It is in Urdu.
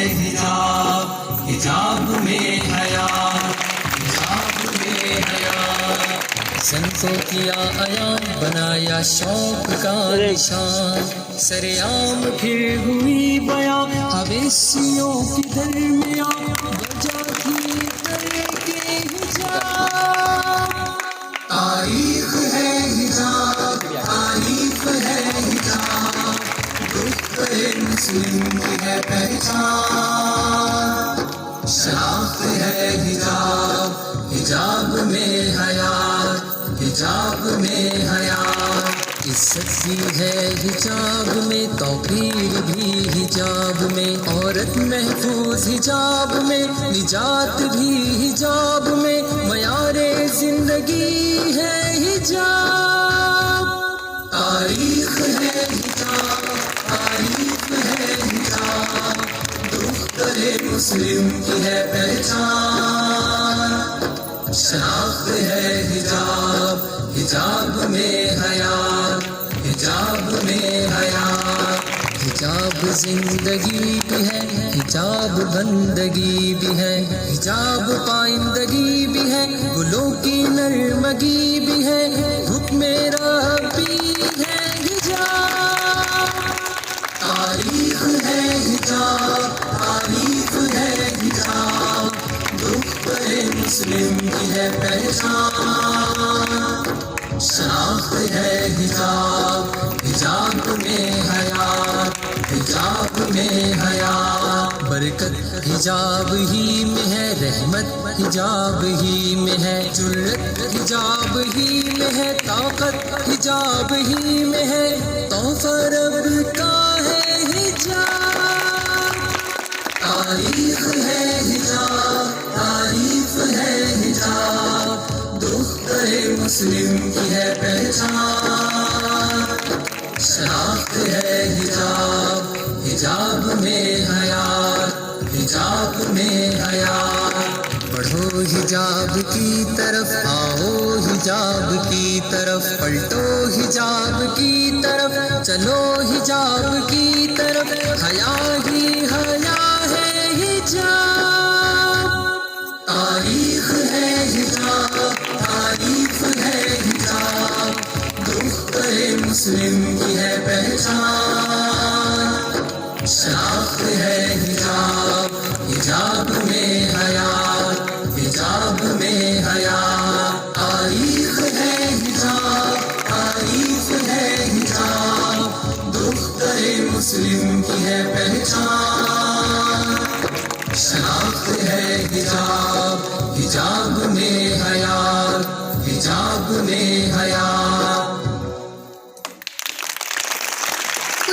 حجاب، حجاب میں حیا، حجاب میں حیا۔ سنتوں کیا عیاں بنایا شوق کا نشان، سرعام پھر ہوئی بیاں حویثیوں کے درمیان، وجہ تھی کر کے حجاب۔ تاریخ ہے حجاب، تاریخ ہے حجاب، دختر مسلم کی ہے پہچان، شناخت ہے حجاب، حجاب میں حیات، حجاب میں حیات۔ عزت بھی ہے حجاب میں، توقیر بھی حجاب میں، عورت محفوظ حجاب میں، نجات بھی حجاب میں، معیار زندگی ہے حجاب۔ تاریخ ہے حجاب، تاریخ ہے حجاب، دختر مسلم کی ہے پہچان، شناخت ہے حجاب، حجاب میں حیات، حجاب میں حیات۔ حجاب زندگی بھی ہے، حجاب بندگی بھی ہے، حجاب پائندگی بھی ہے، گلوں کی نرمگی بھی ہے، حکم ربی ہے حجاب۔ تاریخ ہے حجاب، تاریخ ہے حجاب، دختر مسلم کی ہے پہچان، شناخت ہے حجاب، حجاب میں حیات، حجاب میں حیات۔ برکت حجاب ہی میں ہے، رحمت حجاب ہی میں ہے، جرت حجاب ہی میں ہے، طاقت حجاب ہی میں ہے، تحفہ رب کا ہے حجاب۔ تاریخ ہے حجاب، تاریخ ہے حجاب، دختر مسلم کی ہے پہچان، شناخت ہے حجاب، حجاب میں حیات، حجاب میں حیات۔ بڑھو حجاب کی طرف، آؤ حجاب کی طرف، پلٹو حجاب کی طرف، چلو حجاب کی طرف، حیا ہی حیا ہے حجاب۔ تاریخ ہے حجاب، تاریخ ہے حجاب، دختر مسلم کی ہے پہچان، شناخت ہے حجاب، حجاب میں حیات، حجاب میں حیات۔ تاریخ ہے حجاب، تاریخ ہے حجاب، دختر مسلم کی ہے پہچان، شناخت ہے حجاب، حجاب میں حیات۔